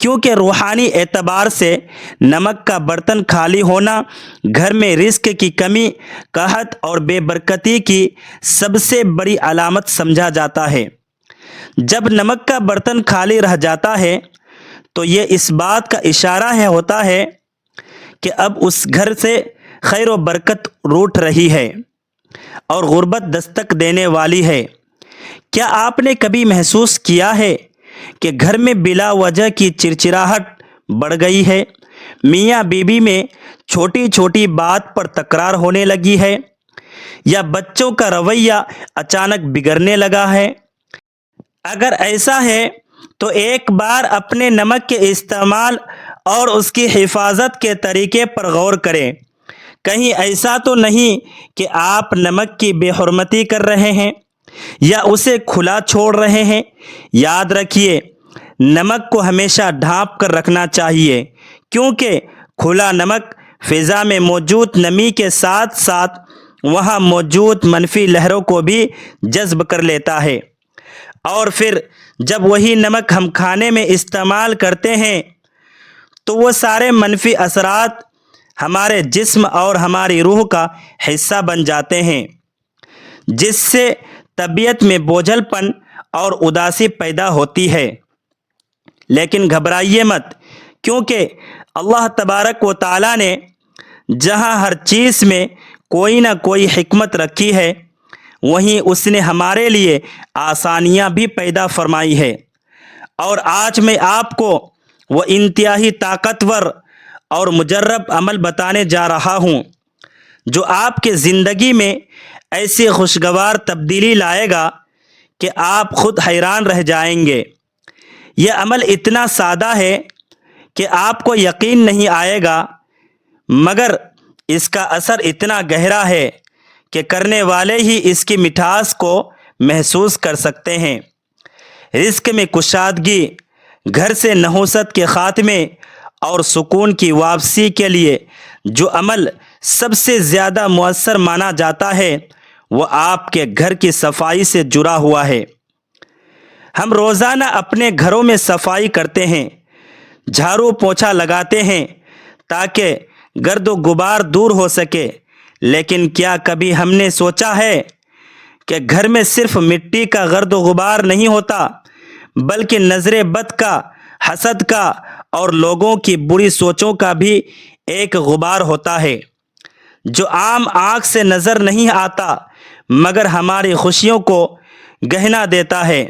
کیونکہ روحانی اعتبار سے نمک کا برتن خالی ہونا گھر میں رزق کی کمی، قحط اور بے برکتی کی سب سے بڑی علامت سمجھا جاتا ہے۔ جب نمک کا برتن خالی رہ جاتا ہے تو یہ اس بات کا اشارہ ہوتا ہے کہ اب اس گھر سے خیر و برکت روٹھ رہی ہے اور غربت دستک دینے والی ہے۔ کیا آپ نے کبھی محسوس کیا ہے کہ گھر میں بلا وجہ کی چڑچڑاہٹ بڑھ گئی ہے؟ میاں بیوی میں چھوٹی چھوٹی بات پر تکرار ہونے لگی ہے، یا بچوں کا رویہ اچانک بگڑنے لگا ہے؟ اگر ایسا ہے تو ایک بار اپنے نمک کے استعمال اور اس کی حفاظت کے طریقے پر غور کریں۔ کہیں ایسا تو نہیں کہ آپ نمک کی بے حرمتی کر رہے ہیں یا اسے کھلا چھوڑ رہے ہیں؟ یاد رکھیے، نمک کو ہمیشہ ڈھانپ کر رکھنا چاہیے، کیونکہ کھلا نمک فضا میں موجود نمی کے ساتھ ساتھ وہاں موجود منفی لہروں کو بھی جذب کر لیتا ہے، اور پھر جب وہی نمک ہم کھانے میں استعمال کرتے ہیں تو وہ سارے منفی اثرات ہمارے جسم اور ہماری روح کا حصہ بن جاتے ہیں، جس سے طبیعت میں بوجھل پن اور اداسی پیدا ہوتی ہے۔ لیکن گھبرائیے مت، کیونکہ اللہ تبارک و تعالیٰ نے جہاں ہر چیز میں کوئی نہ کوئی حکمت رکھی ہے، وہیں اس نے ہمارے لیے آسانیاں بھی پیدا فرمائی ہے۔ اور آج میں آپ کو وہ انتہائی طاقتور اور مجرب عمل بتانے جا رہا ہوں جو آپ کے زندگی میں ایسی خوشگوار تبدیلی لائے گا کہ آپ خود حیران رہ جائیں گے۔ یہ عمل اتنا سادہ ہے کہ آپ کو یقین نہیں آئے گا، مگر اس کا اثر اتنا گہرا ہے کہ کرنے والے ہی اس کی مٹھاس کو محسوس کر سکتے ہیں۔ رزق میں کشادگی، گھر سے نحوست کے خاتمے اور سکون کی واپسی کے لیے جو عمل سب سے زیادہ مؤثر مانا جاتا ہے وہ آپ کے گھر کی صفائی سے جڑا ہوا ہے۔ ہم روزانہ اپنے گھروں میں صفائی کرتے ہیں، جھاڑو پوچھا لگاتے ہیں تاکہ گرد و غبار دور ہو سکے، لیکن کیا کبھی ہم نے سوچا ہے کہ گھر میں صرف مٹی کا گرد و غبار نہیں ہوتا، بلکہ نظر بد کا، حسد کا اور لوگوں کی بری سوچوں کا بھی ایک غبار ہوتا ہے جو عام آنکھ سے نظر نہیں آتا مگر ہماری خوشیوں کو گہنا دیتا ہے۔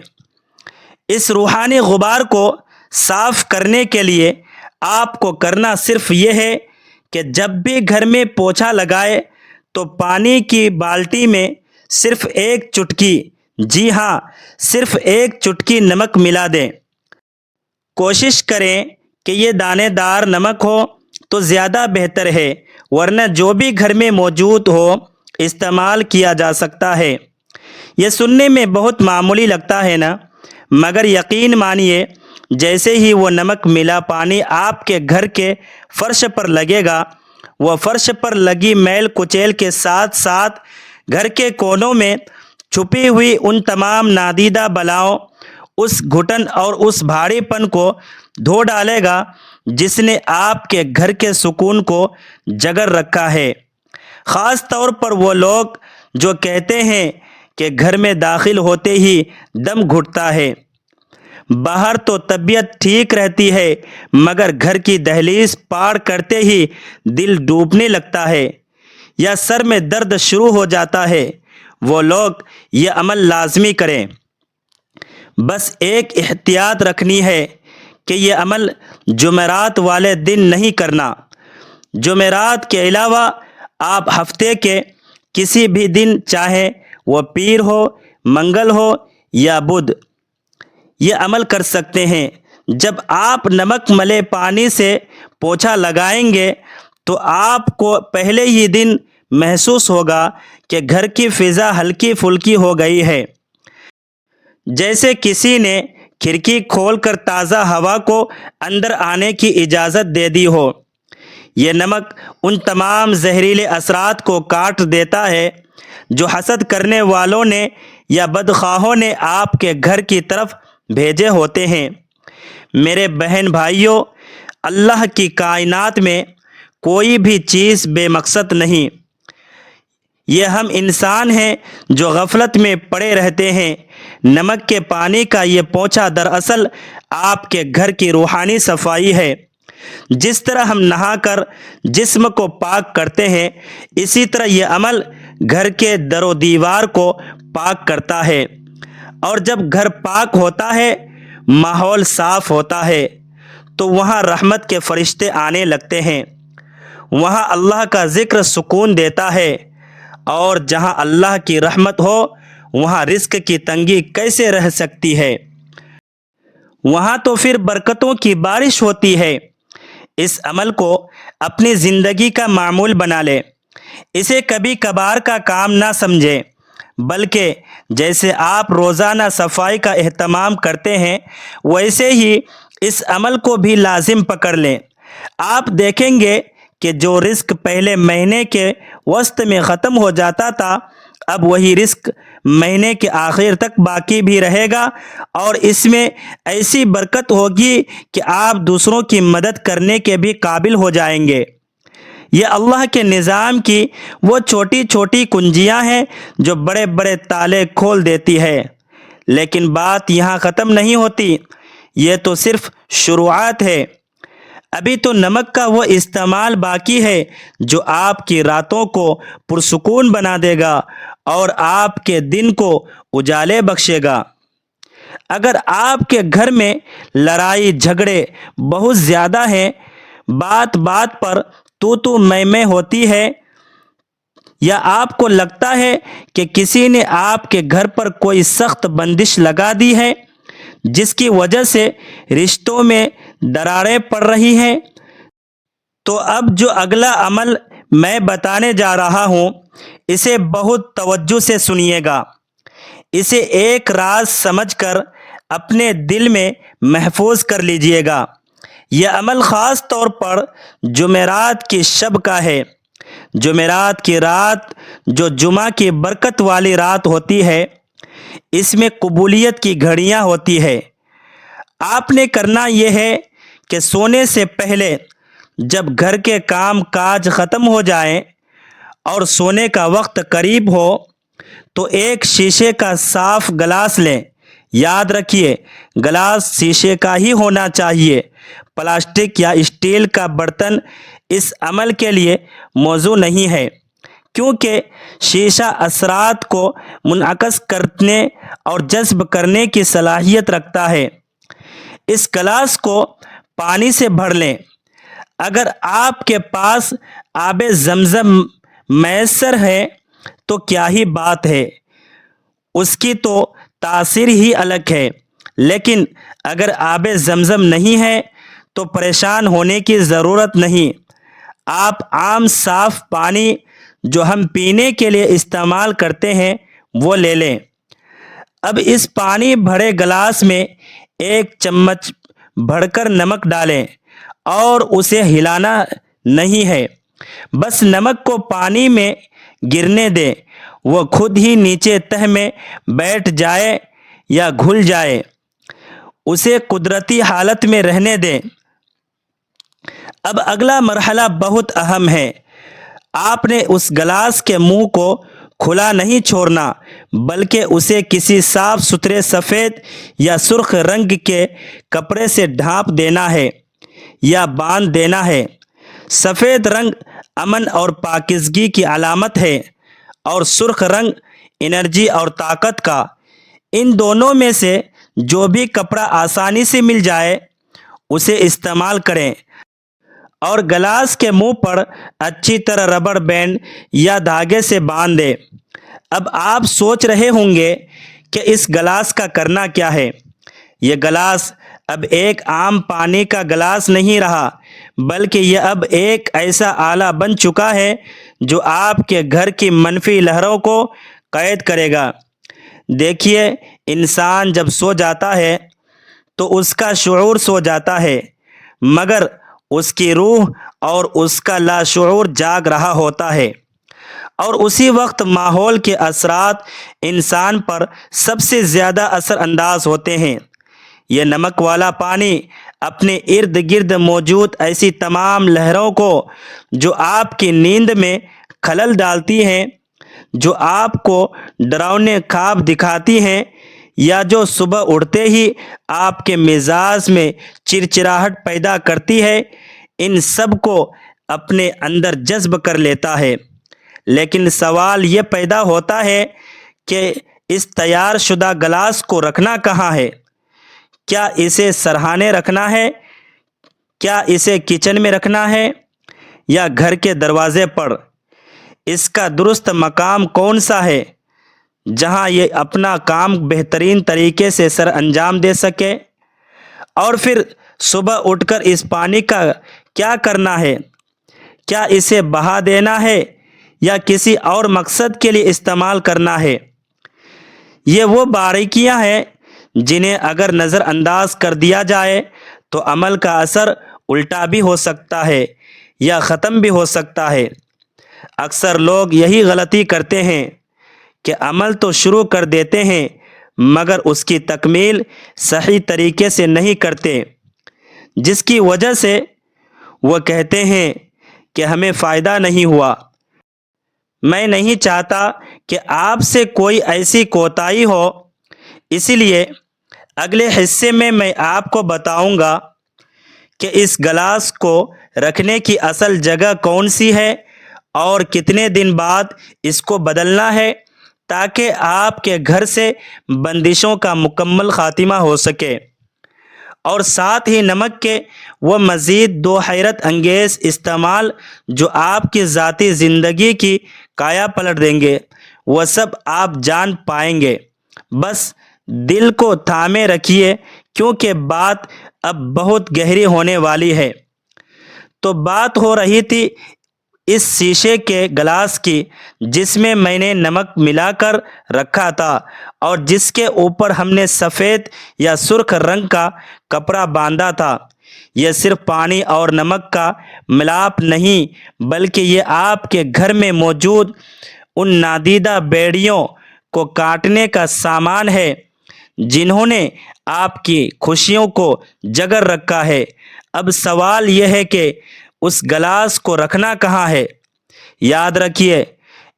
اس روحانی غبار کو صاف کرنے کے لیے آپ کو کرنا صرف یہ ہے کہ جب بھی گھر میں پوچھا لگائے تو پانی کی بالٹی میں صرف ایک چٹکی، جی ہاں، صرف ایک چٹکی نمک ملا دیں۔ کوشش کریں کہ یہ دانے دار نمک ہو تو زیادہ بہتر ہے، ورنہ جو بھی گھر میں موجود ہو استعمال کیا جا سکتا ہے۔ یہ سننے میں بہت معمولی لگتا ہے نا، مگر یقین مانیے جیسے ہی وہ نمک ملا پانی آپ کے گھر کے فرش پر لگے گا، وہ فرش پر لگی میل کچیل کے ساتھ ساتھ گھر کے کونوں میں چھپی ہوئی ان تمام نادیدہ بلاؤں، اس گھٹن اور اس بھاری پن کو دھو ڈالے گا جس نے آپ کے گھر کے سکون کو جگڑ رکھا ہے۔ خاص طور پر وہ لوگ جو کہتے ہیں کہ گھر میں داخل ہوتے ہی دم گھٹتا ہے۔ باہر تو طبیعت ٹھیک رہتی ہے مگر گھر کی دہلیز پار کرتے ہی دل ڈوبنے لگتا ہے یا سر میں درد شروع ہو جاتا ہے، وہ لوگ یہ عمل لازمی کریں۔ بس ایک احتیاط رکھنی ہے کہ یہ عمل جمعرات والے دن نہیں کرنا۔ جمعرات کے علاوہ آپ ہفتے کے کسی بھی دن، چاہے وہ پیر ہو، منگل ہو یا بدھ، یہ عمل کر سکتے ہیں۔ جب آپ نمک ملے پانی سے پوچھا لگائیں گے تو آپ کو پہلے ہی دن محسوس ہوگا کہ گھر کی فضا ہلکی پھلکی ہو گئی ہے، جیسے کسی نے کھڑکی کھول کر تازہ ہوا کو اندر آنے کی اجازت دے دی ہو۔ یہ نمک ان تمام زہریلے اثرات کو کاٹ دیتا ہے جو حسد کرنے والوں نے یا بدخواہوں نے آپ کے گھر کی طرف بھیجے ہوتے ہیں۔ میرے بہن بھائیوں، اللہ کی کائنات میں کوئی بھی چیز بے مقصد نہیں۔ یہ ہم انسان ہیں جو غفلت میں پڑے رہتے ہیں۔ نمک کے پانی کا یہ پونچھا دراصل آپ کے گھر کی روحانی صفائی ہے۔ جس طرح ہم نہا کر جسم کو پاک کرتے ہیں، اسی طرح یہ عمل گھر کے در و دیوار کو پاک کرتا ہے، اور جب گھر پاک ہوتا ہے، ماحول صاف ہوتا ہے، تو وہاں رحمت کے فرشتے آنے لگتے ہیں، وہاں اللہ کا ذکر سکون دیتا ہے، اور جہاں اللہ کی رحمت ہو وہاں رزق کی تنگی کیسے رہ سکتی ہے؟ وہاں تو پھر برکتوں کی بارش ہوتی ہے۔ اس عمل کو اپنی زندگی کا معمول بنا لے، اسے کبھی کبھار کا کام نہ سمجھے، بلکہ جیسے آپ روزانہ صفائی کا اہتمام کرتے ہیں، ویسے ہی اس عمل کو بھی لازم پکڑ لیں۔ آپ دیکھیں گے کہ جو رزق پہلے مہینے کے وسط میں ختم ہو جاتا تھا، اب وہی رزق مہینے کے آخر تک باقی بھی رہے گا، اور اس میں ایسی برکت ہوگی کہ آپ دوسروں کی مدد کرنے کے بھی قابل ہو جائیں گے۔ یہ اللہ کے نظام کی وہ چھوٹی چھوٹی کنجیاں ہیں جو بڑے بڑے تالے کھول دیتی ہے، لیکن بات یہاں ختم نہیں ہوتی، یہ تو صرف شروعات ہے۔ ابھی تو نمک کا وہ استعمال باقی ہے جو آپ کی راتوں کو پرسکون بنا دے گا اور آپ کے دن کو اجالے بخشے گا۔ اگر آپ کے گھر میں لڑائی جھگڑے بہت زیادہ ہیں، بات بات پر تو میں ہوتی ہے، یا آپ کو لگتا ہے کہ کسی نے آپ کے گھر پر کوئی سخت بندش لگا دی ہے جس کی وجہ سے رشتوں میں دراڑیں پڑ رہی ہیں، تو اب جو اگلا عمل میں بتانے جا رہا ہوں، اسے بہت توجہ سے سنیے گا۔ اسے ایک راز سمجھ کر اپنے دل میں محفوظ کر لیجئے گا۔ یہ عمل خاص طور پر جمعرات کی شب کا ہے۔ جمعرات کی رات جو جمعہ کی برکت والی رات ہوتی ہے، اس میں قبولیت کی گھڑیاں ہوتی ہے۔ آپ نے کرنا یہ ہے کہ سونے سے پہلے جب گھر کے کام کاج ختم ہو جائیں اور سونے کا وقت قریب ہو، تو ایک شیشے کا صاف گلاس لیں۔ یاد رکھیے، گلاس شیشے کا ہی ہونا چاہیے۔ پلاسٹک یا اسٹیل کا برتن اس عمل کے لیے موزوں نہیں ہے، کیونکہ شیشہ اثرات کو منعکس کرنے اور جذب کرنے کی صلاحیت رکھتا ہے۔ اس گلاس کو پانی سے بھر لیں۔ اگر آپ کے پاس آب زمزم میسر ہے تو کیا ہی بات ہے، اس کی تو تاثیر ہی الگ ہے، لیکن اگر آب زمزم نہیں ہے تو پریشان ہونے کی ضرورت نہیں۔ آپ عام صاف پانی جو ہم پینے کے لیے استعمال کرتے ہیں وہ لے لیں۔ اب اس پانی بھرے گلاس میں 1 چمچ بڑھ کر نمک ڈالیں، اور اسے ہلانا نہیں ہے، بس نمک کو پانی میں گرنے دیں، وہ خود ہی نیچے تہہ میں بیٹھ جائے یا گھل جائے، اسے قدرتی حالت میں رہنے دیں۔ اب اگلا مرحلہ بہت اہم ہے۔ آپ نے اس گلاس کے منہ کو کھلا نہیں چھوڑنا، بلکہ اسے کسی صاف ستھرے سفید یا سرخ رنگ کے کپڑے سے ڈھانپ دینا ہے یا باندھ دینا ہے۔ سفید رنگ امن اور پاکیزگی کی علامت ہے، اور سرخ رنگ انرجی اور طاقت کا۔ ان دونوں میں سے جو بھی کپڑا آسانی سے مل جائے اسے استعمال کریں، اور گلاس کے منہ پر اچھی طرح ربڑ بینڈ یا دھاگے سے باندھ دیں۔ اب آپ سوچ رہے ہوں گے کہ اس گلاس کا کرنا کیا ہے؟ یہ گلاس اب ایک عام پانی کا گلاس نہیں رہا، بلکہ یہ اب ایک ایسا آلہ بن چکا ہے جو آپ کے گھر کی منفی لہروں کو قید کرے گا۔ دیکھیے، انسان جب سو جاتا ہے تو اس کا شعور سو جاتا ہے، مگر اس کی روح اور اس کا لاشعور جاگ رہا ہوتا ہے، اور اسی وقت ماحول کے اثرات انسان پر سب سے زیادہ اثر انداز ہوتے ہیں۔ یہ نمک والا پانی اپنے ارد گرد موجود ایسی تمام لہروں کو جو آپ کی نیند میں خلل ڈالتی ہیں، جو آپ کو ڈراؤنے خواب دکھاتی ہیں، یا جو صبح اٹھتے ہی آپ کے مزاج میں چڑچڑاہٹ پیدا کرتی ہے، ان سب کو اپنے اندر جذب کر لیتا ہے۔ لیکن سوال یہ پیدا ہوتا ہے کہ اس تیار شدہ گلاس کو رکھنا کہاں ہے؟ کیا اسے سرہانے رکھنا ہے؟ کیا اسے کچن میں رکھنا ہے یا گھر کے دروازے پر؟ اس کا درست مقام کون سا ہے جہاں یہ اپنا کام بہترین طریقے سے سر انجام دے سکے؟ اور پھر صبح اٹھ کر اس پانی کا کیا کرنا ہے؟ کیا اسے بہا دینا ہے یا کسی اور مقصد کے لیے استعمال کرنا ہے؟ یہ وہ باریکیاں ہیں جنہیں اگر نظر انداز کر دیا جائے تو عمل کا اثر الٹا بھی ہو سکتا ہے یا ختم بھی ہو سکتا ہے۔ اکثر لوگ یہی غلطی کرتے ہیں کہ عمل تو شروع کر دیتے ہیں مگر اس کی تکمیل صحیح طریقے سے نہیں کرتے، جس کی وجہ سے وہ کہتے ہیں کہ ہمیں فائدہ نہیں ہوا۔ میں نہیں چاہتا کہ آپ سے کوئی ایسی کوتاہی ہو، اسی لیے اگلے حصے میں آپ کو بتاؤں گا کہ اس گلاس کو رکھنے کی اصل جگہ کون سی ہے اور کتنے دن بعد اس کو بدلنا ہے، تاکہ آپ کے گھر سے بندشوں کا مکمل خاتمہ ہو سکے، اور ساتھ ہی نمک کے وہ مزید دو حیرت انگیز استعمال جو آپ کی ذاتی زندگی کی کایا پلٹ دیں گے، وہ سب آپ جان پائیں گے۔ بس دل کو تھامے رکھیے کیونکہ بات اب بہت گہری ہونے والی ہے۔ تو بات ہو رہی تھی اس شیشے کے گلاس کی جس میں نے نمک ملا کر رکھا تھا اور جس کے اوپر ہم نے سفید یا سرخ رنگ کا کپڑا باندھا تھا۔ یہ صرف پانی اور نمک کا ملاپ نہیں بلکہ یہ آپ کے گھر میں موجود ان نادیدہ بیڑیوں کو کاٹنے کا سامان ہے جنہوں نے آپ کی خوشیوں کو جگر رکھا ہے۔ اب سوال یہ ہے کہ اس گلاس کو رکھنا کہاں ہے؟ یاد رکھیے،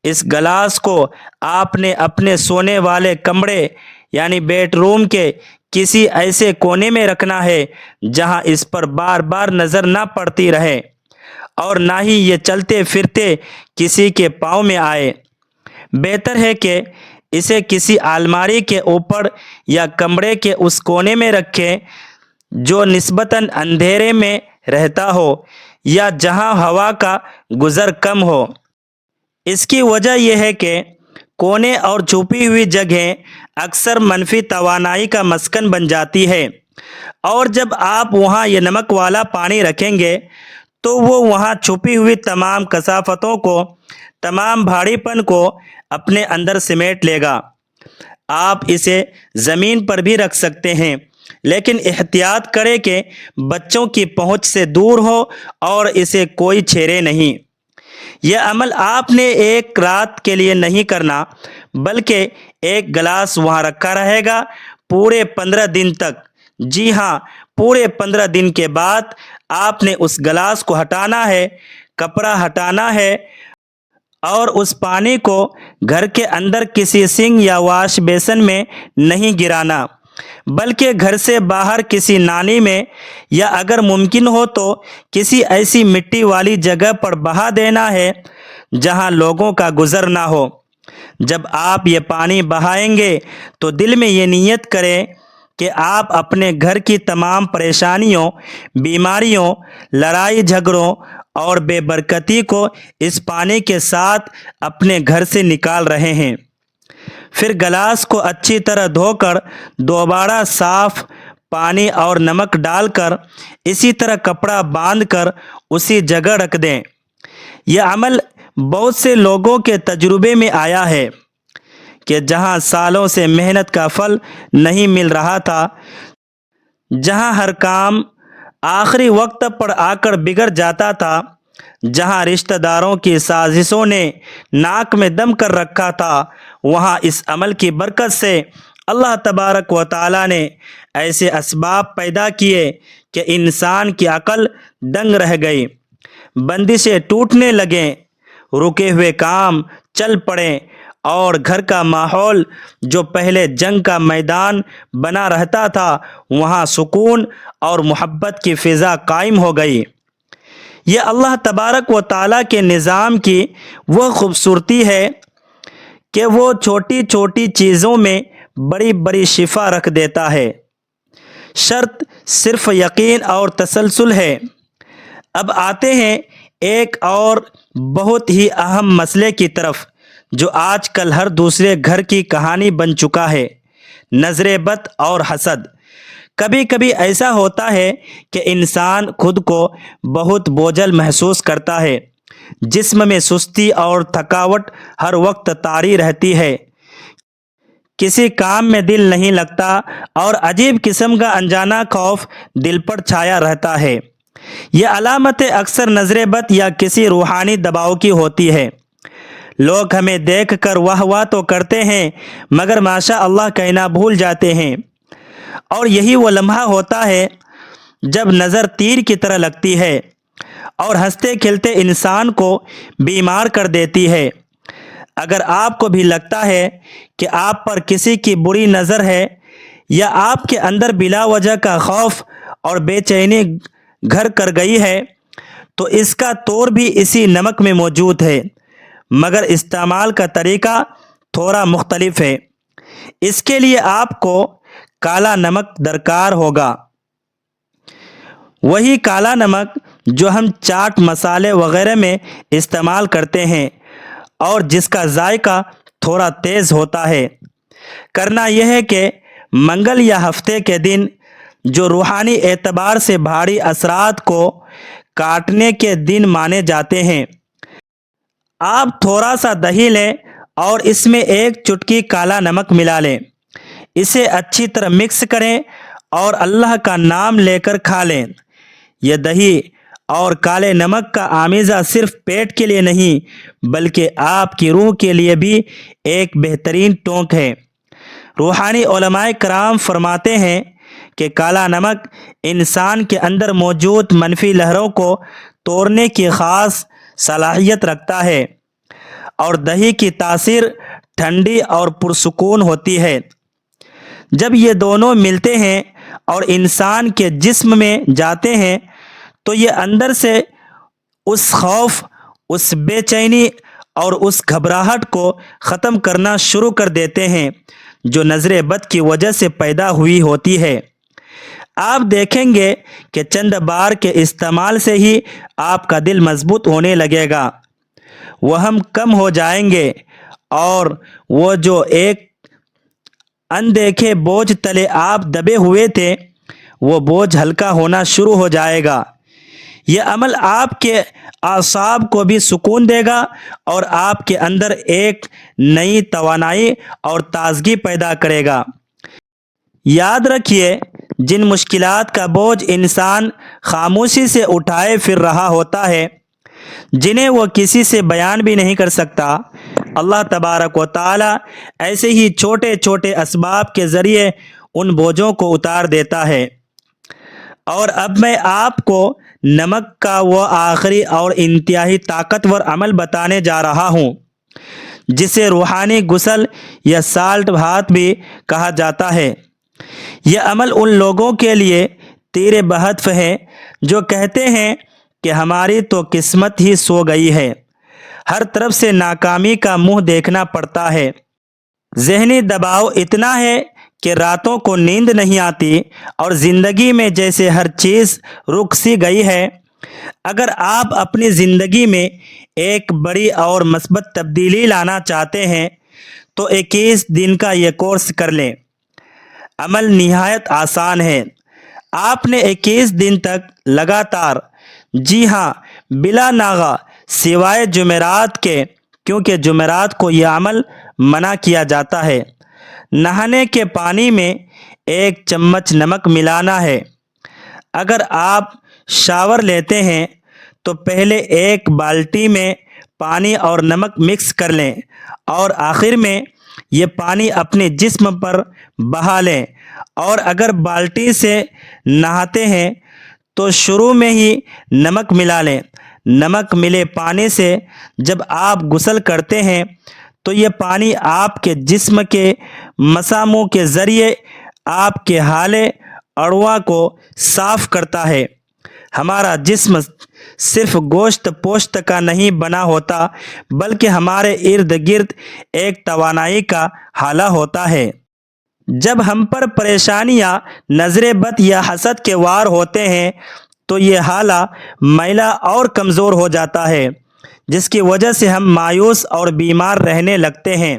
اس گلاس کو آپ نے اپنے سونے والے کمرے یعنی بیڈ روم کے کسی ایسے کونے میں رکھنا ہے جہاں اس پر بار بار نظر نہ پڑتی رہے اور نہ ہی یہ چلتے پھرتے کسی کے پاؤں میں آئے۔ بہتر ہے کہ اسے کسی الماری کے اوپر یا کمرے کے اس کونے میں رکھیں جو نسبتاً اندھیرے میں رہتا ہو یا جہاں ہوا کا گزر کم ہو۔ اس کی وجہ یہ ہے کہ کونے اور چھپی ہوئی جگہیں اکثر منفی توانائی کا مسکن بن جاتی ہے، اور جب آپ وہاں یہ نمک والا پانی رکھیں گے تو وہ وہاں چھپی ہوئی تمام کثافتوں کو، تمام بھاری پن کو اپنے اندر سمیٹ لے گا۔ آپ اسے زمین پر بھی رکھ سکتے ہیں، لیکن احتیاط کریں کہ بچوں کی پہنچ سے دور ہو اور اسے کوئی چھیڑے نہیں۔ یہ عمل آپ نے ایک رات کے لیے نہیں کرنا بلکہ ایک گلاس وہاں رکھا رہے گا پورے 15 دن تک۔ جی ہاں، پورے 15 دن کے بعد آپ نے اس گلاس کو ہٹانا ہے، کپڑا ہٹانا ہے اور اس پانی کو گھر کے اندر کسی سنک یا واش بیسن میں نہیں گرانا بلکہ گھر سے باہر کسی نالی میں، یا اگر ممکن ہو تو کسی ایسی مٹی والی جگہ پر بہا دینا ہے جہاں لوگوں کا گزر نہ ہو۔ جب آپ یہ پانی بہائیں گے تو دل میں یہ نیت کریں کہ آپ اپنے گھر کی تمام پریشانیوں، بیماریوں، لڑائی جھگڑوں اور بے برکتی کو اس پانی کے ساتھ اپنے گھر سے نکال رہے ہیں۔ پھر گلاس کو اچھی طرح دھو کر دوبارہ صاف پانی اور نمک ڈال کر اسی طرح کپڑا باندھ کر اسی جگہ رکھ دیں۔ یہ عمل بہت سے لوگوں کے تجربے میں آیا ہے کہ جہاں سالوں سے محنت کا پھل نہیں مل رہا تھا، جہاں ہر کام آخری وقت پر آ کر بگڑ جاتا تھا، جہاں رشتہ داروں کی سازشوں نے ناک میں دم کر رکھا تھا، وہاں اس عمل کی برکت سے اللہ تبارک و تعالیٰ نے ایسے اسباب پیدا کیے کہ انسان کی عقل دنگ رہ گئی، بندشیں ٹوٹنے لگیں، رکے ہوئے کام چل پڑیں، اور گھر کا ماحول جو پہلے جنگ کا میدان بنا رہتا تھا وہاں سکون اور محبت کی فضا قائم ہو گئی۔ یہ اللہ تبارک و تعالیٰ کے نظام کی وہ خوبصورتی ہے کہ وہ چھوٹی چھوٹی چیزوں میں بڑی بڑی شفا رکھ دیتا ہے، شرط صرف یقین اور تسلسل ہے۔ اب آتے ہیں ایک اور بہت ہی اہم مسئلے کی طرف جو آج کل ہر دوسرے گھر کی کہانی بن چکا ہے، نظر بد اور حسد۔ کبھی کبھی ایسا ہوتا ہے کہ انسان خود کو بہت بوجھل محسوس کرتا ہے، جسم میں سستی اور تھکاوٹ ہر وقت طاری رہتی ہے، کسی کام میں دل نہیں لگتا اور عجیب قسم کا انجانا خوف دل پر چھایا رہتا ہے۔ یہ علامتیں اکثر نظر بد یا کسی روحانی دباؤ کی ہوتی ہے۔ لوگ ہمیں دیکھ کر واہ واہ تو کرتے ہیں مگر ماشاء اللہ کہنا بھول جاتے ہیں، اور یہی وہ لمحہ ہوتا ہے جب نظر تیر کی طرح لگتی ہے اور ہنستے کھلتے انسان کو بیمار کر دیتی ہے۔ اگر آپ کو بھی لگتا ہے کہ آپ پر کسی کی بری نظر ہے یا آپ کے اندر بلا وجہ کا خوف اور بے چینی گھر کر گئی ہے تو اس کا توڑ بھی اسی نمک میں موجود ہے، مگر استعمال کا طریقہ تھوڑا مختلف ہے۔ اس کے لیے آپ کو کالا نمک درکار ہوگا، وہی کالا نمک جو ہم چاٹ مسالے وغیرہ میں استعمال کرتے ہیں اور جس کا ذائقہ تھوڑا تیز ہوتا ہے۔ کرنا یہ ہے کہ منگل یا ہفتے کے دن جو روحانی اعتبار سے بھاری اثرات کو کاٹنے کے دن مانے جاتے ہیں، آپ تھوڑا سا دہی لیں اور اس میں ایک چٹکی کالا نمک ملا لیں، اسے اچھی طرح مکس کریں اور اللہ کا نام لے کر کھا لیں۔ یہ دہی اور کالے نمک کا آمیزہ صرف پیٹ کے لیے نہیں بلکہ آپ کی روح کے لیے بھی ایک بہترین ٹونک ہے۔ روحانی علماء کرام فرماتے ہیں کہ کالا نمک انسان کے اندر موجود منفی لہروں کو توڑنے کی خاص صلاحیت رکھتا ہے، اور دہی کی تاثیر ٹھنڈی اور پرسکون ہوتی ہے۔ جب یہ دونوں ملتے ہیں اور انسان کے جسم میں جاتے ہیں تو یہ اندر سے اس خوف، اس بے چینی اور اس گھبراہٹ کو ختم کرنا شروع کر دیتے ہیں جو نظر بد کی وجہ سے پیدا ہوئی ہوتی ہے۔ آپ دیکھیں گے کہ چند بار کے استعمال سے ہی آپ کا دل مضبوط ہونے لگے گا، وہم کم ہو جائیں گے، اور وہ جو ایک اندیکھے بوجھ تلے آپ دبے ہوئے تھے وہ بوجھ ہلکا ہونا شروع ہو جائے گا۔ یہ عمل آپ کے اعصاب کو بھی سکون دے گا اور آپ کے اندر ایک نئی توانائی اور تازگی پیدا کرے گا۔ یاد رکھیے، جن مشکلات کا بوجھ انسان خاموشی سے اٹھائے پھر رہا ہوتا ہے، جنہیں وہ کسی سے بیان بھی نہیں کر سکتا، اللہ تبارک و تعالی ایسے ہی چھوٹے چھوٹے اسباب کے ذریعے ان بوجھوں کو اتار دیتا ہے۔ اور اب میں آپ کو نمک کا وہ آخری اور انتہائی طاقتور عمل بتانے جا رہا ہوں جسے روحانی غسل یا سالٹ بات بھی کہا جاتا ہے۔ یہ عمل ان لوگوں کے لیے تیر بہدف ہے جو کہتے ہیں کہ ہماری تو قسمت ہی سو گئی ہے، ہر طرف سے ناکامی کا منہ دیکھنا پڑتا ہے، ذہنی دباؤ اتنا ہے کہ راتوں کو نیند نہیں آتی اور زندگی میں جیسے ہر چیز رک سی گئی ہے۔ اگر آپ اپنی زندگی میں ایک بڑی اور مثبت تبدیلی لانا چاہتے ہیں تو 21 دن کا یہ کورس کر لیں۔ عمل نہایت آسان ہے۔ آپ نے 21 دن تک لگاتار، جی ہاں بلا ناغہ، سوائے جمعرات کے، کیونکہ جمعرات کو یہ عمل منع کیا جاتا ہے، نہانے کے پانی میں 1 چمچ نمک ملانا ہے۔ اگر آپ شاور لیتے ہیں تو پہلے ایک بالٹی میں پانی اور نمک مکس کر لیں اور آخر میں یہ پانی اپنے جسم پر بہا لیں، اور اگر بالٹی سے نہاتے ہیں تو شروع میں ہی نمک ملا لیں۔ نمک ملے پانی سے جب آپ غسل کرتے ہیں تو یہ پانی آپ کے جسم کے مساموں کے ذریعے آپ کے ہالے اڑواں کو صاف کرتا ہے۔ ہمارا جسم صرف گوشت پوشت کا نہیں بنا ہوتا، بلکہ ہمارے ارد گرد ایک توانائی کا ہالہ ہوتا ہے۔ جب ہم پر پریشانیاں، نظر بد یا حسد کے وار ہوتے ہیں تو یہ ہالہ میلا اور کمزور ہو جاتا ہے، جس کی وجہ سے ہم مایوس اور بیمار رہنے لگتے ہیں۔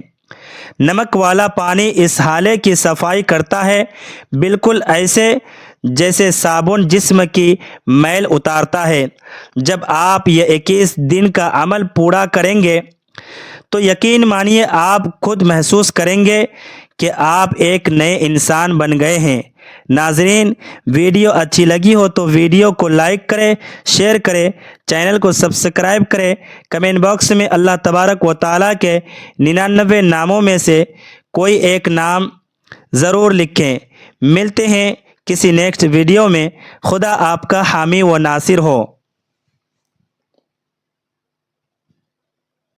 نمک والا پانی اس ہالے کی صفائی کرتا ہے، بالکل ایسے جیسے صابن جسم کی میل اتارتا ہے۔ جب آپ یہ 21 دن کا عمل پورا کریں گے تو یقین مانیے آپ خود محسوس کریں گے کہ آپ ایک نئے انسان بن گئے ہیں۔ ناظرین، ویڈیو اچھی لگی ہو تو ویڈیو کو لائک کریں، شیئر کریں، چینل کو سبسکرائب کریں۔ کمنٹ باکس میں اللہ تبارک و تعالیٰ کے 99 ناموں میں سے کوئی ایک نام ضرور لکھیں۔ ملتے ہیں کسی نیکسٹ ویڈیو میں۔ خدا آپ کا حامی و ناصر ہو۔